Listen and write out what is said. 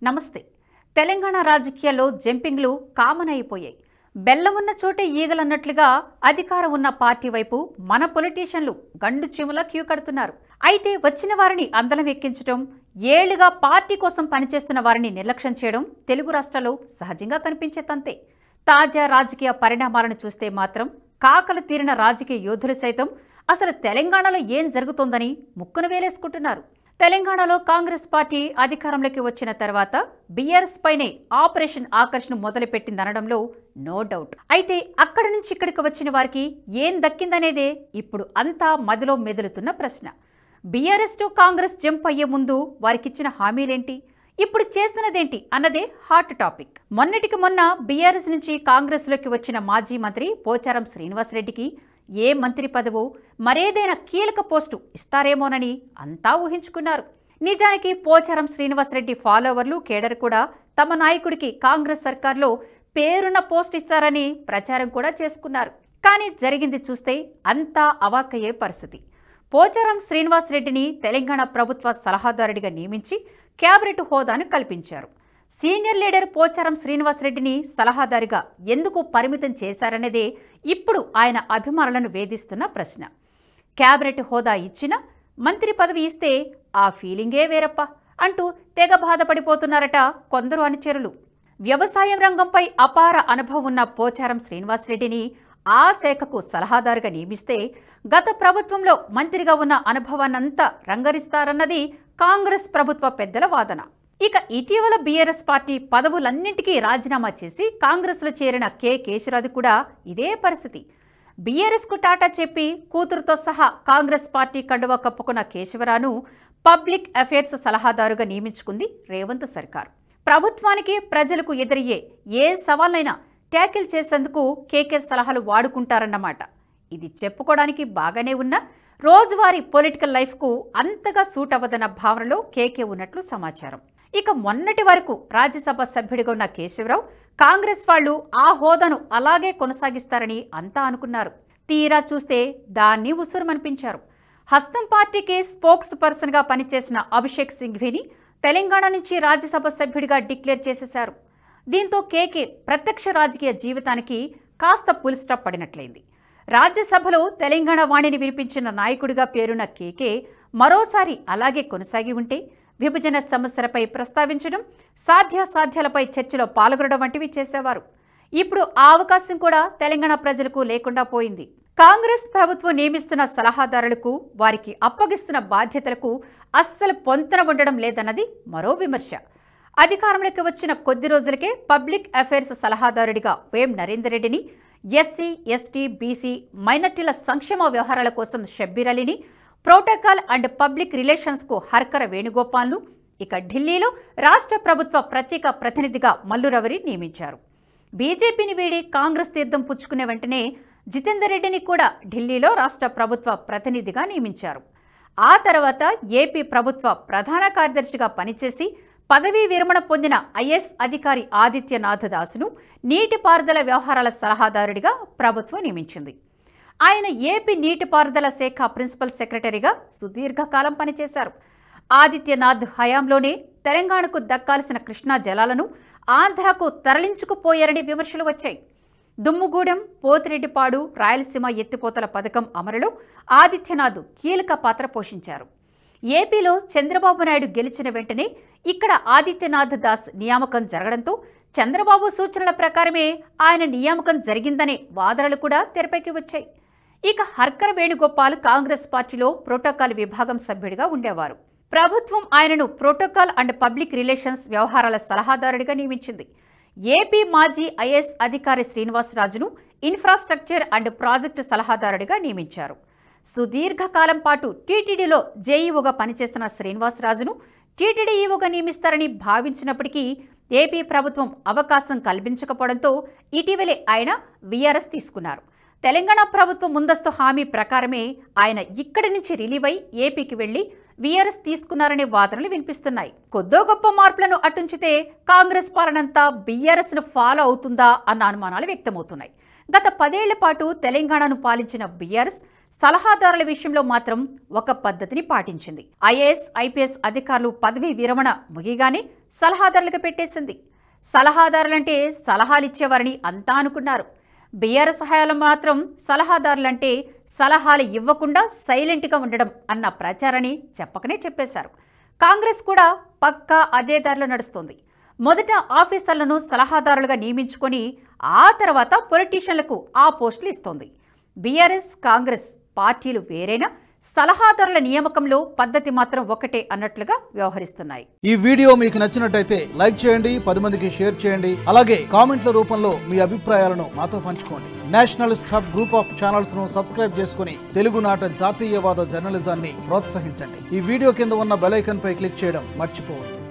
నమస్తే. తెలంగాణ రాజకీయాల్లో జంపింగ్లు కామన్ అయిపోయాయి. బెల్లం ఉన్న చోటే ఈగలన్నట్లుగా అధికారం ఉన్న పార్టీ వైపు మన పొలిటీషియన్లు గండు చీమలా క్యూ కడుతున్నారు. అయితే వచ్చిన వారిని అందలం ఎక్కించడం, ఏళ్లుగా పార్టీ కోసం పనిచేస్తున్న వారిని నిర్లక్ష్యం చేయడం తెలుగు రాష్ట్రాల్లో సహజంగా కనిపించే తంతే. తాజా రాజకీయ పరిణామాలను చూస్తే మాత్రం కాకలు తీరిన రాజకీయ యోధులు సైతం అసలు తెలంగాణలో ఏం జరుగుతోందని ముక్కును వేలేసుకుంటున్నారు. తెలంగాణలో కాంగ్రెస్ పార్టీ అధికారంలోకి వచ్చిన తర్వాత బీఆర్ఎస్ పైనే ఆపరేషన్ ఆకర్షణ మొదలుపెట్టిందనడంలో నో డౌట్. అయితే అక్కడి నుంచి ఇక్కడికి వచ్చిన వారికి ఏం దక్కిందనేదే ఇప్పుడు అంతా మదిలో మెదులుతున్న ప్రశ్న. బీఆర్ఎస్ టు కాంగ్రెస్ జంప్ అయ్యే ముందు వారికిచ్చిన హామీలేంటి, ఇప్పుడు చేస్తున్నదేంటి అన్నదే హాట్ టాపిక్. మొన్నటికి మొన్న బీఆర్ఎస్ నుంచి కాంగ్రెస్లోకి వచ్చిన మాజీ మంత్రి పోచారం శ్రీనివాసరెడ్డికి ఏ మంత్రి పదవో మరేదైనా కీలక పోస్టు ఇస్తారేమోనని అంతా ఊహించుకున్నారు. నిజానికి పోచారం శ్రీనివాసరెడ్డి ఫాలోవర్లు, కేడర్ కూడా తమ నాయకుడికి కాంగ్రెస్ సర్కార్లో పేరున్న పోస్ట్ ఇస్తారని ప్రచారం కూడా చేసుకున్నారు. కానీ జరిగింది చూస్తే అంతా అవాక్కయ్యే పరిస్థితి. పోచారం శ్రీనివాసరెడ్డిని తెలంగాణ ప్రభుత్వ సలహాదారుడిగా నియమించి క్యాబినెట్ హోదాను కల్పించారు. సీనియర్ లీడర్ పోచారం శ్రీనివాసరెడ్డిని సలహాదారుగా ఎందుకు పరిమితం చేశారనేదే ఇప్పుడు ఆయన అభిమానులను వేధిస్తున్న ప్రశ్న. క్యాబినెట్ హోదా ఇచ్చిన, మంత్రి పదవి ఇస్తే ఆ ఫీలింగే వేరప్ప అంటూ తెగ బాధపడిపోతున్నారట కొందరు అనుచరులు. వ్యవసాయం రంగంపై అపార అనుభవం ఉన్న పోచారం శ్రీనివాసరెడ్డిని ఆ శాఖకు సలహాదారుగా నియమిస్తే గత ప్రభుత్వంలో మంత్రిగా ఉన్న అనుభవాన్నంతా రంగరిస్తారన్నది కాంగ్రెస్ ప్రభుత్వ పెద్దల వాదన. ఇక ఇటీవల బీఆర్ఎస్ పార్టీ పదవులన్నింటికీ రాజీనామా చేసి కాంగ్రెస్లో చేరిన కె కేశవరావు కూడా ఇదే పరిస్థితి. బీఆర్ఎస్కు టాటా చెప్పి కూతురుతో సహా కాంగ్రెస్ పార్టీ కండువా కప్పుకున్న కేశవరావును పబ్లిక్ అఫైర్స్ సలహాదారుగా నియమించుకుంది రేవంత్ సర్కార్. ప్రభుత్వానికి ప్రజలకు ఎదురయ్యే ఏ సవాళ్ళైనా ట్యాకిల్ చేసేందుకు కేకే సలహాలు వాడుకుంటారన్నమాట. ఇది చెప్పుకోవడానికి బాగానే ఉన్న రోజువారీ పొలిటికల్ లైఫ్కు అంతగా సూట్ అవ్వదన్న భావనలో కేకే ఉన్నట్లు సమాచారం. ఇక మొన్నటి వరకు రాజ్యసభ సభ్యుడిగా ఉన్న కేశవరావు కాంగ్రెస్ వాళ్లు ఆ హోదాను అలాగే కొనసాగిస్తారని అంతా అనుకున్నారు. తీరా చూస్తే దాన్ని ఉసురుమనిపించారు. హస్తం పార్టీకి స్పోక్స్ పర్సన్గా పనిచేసిన అభిషేక్ సింఘ్వీని తెలంగాణ నుంచి రాజ్యసభ సభ్యుడిగా డిక్లేర్ చేసేశారు. దీంతో కేకే ప్రత్యక్ష రాజకీయ జీవితానికి కాస్త పుల్ స్టాప్ పడినట్లయింది. రాజ్యసభలో తెలంగాణ వాణిని వినిపించిన నాయకుడిగా పేరున్న కేకే మరోసారి అలాగే కొనసాగి ఉంటే విభజన సమస్యలపై ప్రస్తావించడం, సాధ్యాసాధ్యాలపై చర్చలో పాల్గొనడం వంటివి చేసేవారు. ఇప్పుడు ఆ అవకాశం కూడా తెలంగాణ ప్రజలకు లేకుండా పోయింది. కాంగ్రెస్ ప్రభుత్వం నియమిస్తున్న సలహాదారులకు, వారికి అప్పగిస్తున్న బాధ్యతలకు అస్సలు పొంతన ఉండడం లేదన్నది మరో విమర్శ. అధికారంలోకి వచ్చిన కొద్ది రోజులకే పబ్లిక్ అఫైర్స్ సలహాదారుడిగా వేం నరేందర్ రెడ్డిని, ఎస్సీ, ఎస్టీ, బీసీ, మైనార్టీల సంక్షేమ వ్యవహారాల కోసం షబ్బీర్ అలీని, ప్రోటోకాల్ అండ్ పబ్లిక్ రిలేషన్స్కు హర్కర వేణుగోపాల్ను, ఇక ఢిల్లీలో రాష్ట్ర ప్రభుత్వ ప్రత్యేక ప్రతినిధిగా మల్లు రవిని నియమించారు. బీజేపీని వీడి కాంగ్రెస్ తీర్థం పుచ్చుకునే వెంటనే జితేందర్ రెడ్డిని కూడా ఢిల్లీలో రాష్ట్ర ప్రభుత్వ ప్రతినిధిగా నియమించారు. ఆ తర్వాత ఏపీ ప్రభుత్వ ప్రధాన కార్యదర్శిగా పనిచేసి పదవీ విరమణ పొందిన ఐఏఎస్ అధికారి ఆదిత్యనాథ్ దాస్ను నీటిపారుదల వ్యవహారాల సలహాదారుడిగా ప్రభుత్వం నియమించింది. ఆయన ఏపీ నీటిపారుదల శాఖ ప్రిన్సిపల్ సెక్రటరీగా సుదీర్ఘకాలం పనిచేశారు. ఆదిత్యనాథ్ హయాంలోనే తెలంగాణకు దక్కాల్సిన కృష్ణా జలాలను ఆంధ్రకు తరలించుకుపోయారని విమర్శలు వచ్చాయి. దుమ్ముగూడెం, పోతిరెడ్డిపాడు, రాయలసీమ ఎత్తిపోతల పథకం అమలులో ఆదిత్యనాథ్ కీలక పాత్ర పోషించారు. ఏపీలో చంద్రబాబు నాయుడు గెలిచిన వెంటనే ఇక్కడ ఆదిత్యనాథ్ దాస్ నియామకం జరగడంతో చంద్రబాబు సూచనల ప్రకారమే ఆయన నియామకం జరిగిందనే వాదనలు కూడా తెరపైకి వచ్చాయి. ఇక హర్కర వేణుగోపాల్ కాంగ్రెస్ పార్టీలో ప్రోటోకాల్ విభాగం సభ్యుడిగా ఉండేవారు. ప్రభుత్వం ఆయనను ప్రోటోకాల్ అండ్ పబ్లిక్ రిలేషన్స్ వ్యవహారాల సలహాదారుడిగా నియమించింది. ఏపీ మాజీ ఐఏఎస్ అధికారి శ్రీనివాసరాజును ఇన్ఫ్రాస్ట్రక్చర్ అండ్ ప్రాజెక్టు సలహాదారుడిగా నియమించారు. సుదీర్ఘకాలం పాటు టీటీడీలో జేఈఓగా పనిచేస్తున్న శ్రీనివాసరాజును టీటీడీ ఈఓగా నియమిస్తారని భావించినప్పటికీ ఏపీ ప్రభుత్వం అవకాశం కల్పించకపోవడంతో ఇటీవలే ఆయన వీఆర్ఎస్ తీసుకున్నారు. తెలంగాణ ప్రభుత్వం ముందస్తు హామీ ప్రకారమే ఆయన ఇక్కడి నుంచి రిలీవ్ అయి ఏపీకి వెళ్లి వీఆర్ఎస్ తీసుకున్నారనే వాదనలు వినిపిస్తున్నాయి. కొద్దో గొప్ప మార్పులను అటుంచితే కాంగ్రెస్ పాలనంతా బీఆర్ఎస్ను ఫాలో అవుతుందా అన్న అనుమానాలు వ్యక్తమవుతున్నాయి. గత 10 ఏళ్ల పాటు తెలంగాణను పాలించిన బీఆర్ఎస్ సలహాదారుల విషయంలో మాత్రం ఒక పద్ధతిని పాటించింది. ఐఏఎస్, ఐపీఎస్ అధికారులు పదవీ విరమణ ముగియగానే సలహాదారులుగా పెట్టేసింది. సలహాదారులంటే సలహాలిచ్చేవారని అంతా అనుకున్నారు. బీఆర్ఎస్ హయాంలో మాత్రం సలహాదారులంటే సలహాలు ఇవ్వకుండా సైలెంట్గా ఉండడం అన్న ప్రచారాన్ని చెప్పకనే చెప్పేశారు. కాంగ్రెస్ కూడా పక్కా అదే దారిలో నడుస్తోంది. మొదట ఆఫీసర్లను సలహాదారులుగా నియమించుకొని ఆ తర్వాత పొలిటీషియన్లకు ఆ పోస్టులు ఇస్తోంది. బీఆర్ఎస్, కాంగ్రెస్ పార్టీలు వేరైనా సలహాదారుల నియామకంలో పద్ధతి మాత్రం ఒకటే అన్నట్లుగా వ్యవహరిస్తున్నాయి. ఈ వీడియో మీకు నచ్చినట్టయితే లైక్ చేయండి, 10 మందికి షేర్ చేయండి. అలాగే కామెంట్ల రూపంలో మీ అభిప్రాయాలను మాతో పంచుకోండి. Nationalist hub group of channels ను సబ్స్క్రైబ్ చేసుకుని తెలుగునాట జాతీయవాద జర్నలిజాన్ని ప్రోత్సహించండి. ఈ వీడియో కింద ఉన్న బెల్ ఐకాన్ పై క్లిక్ చేయడం మర్చిపోవద్దు.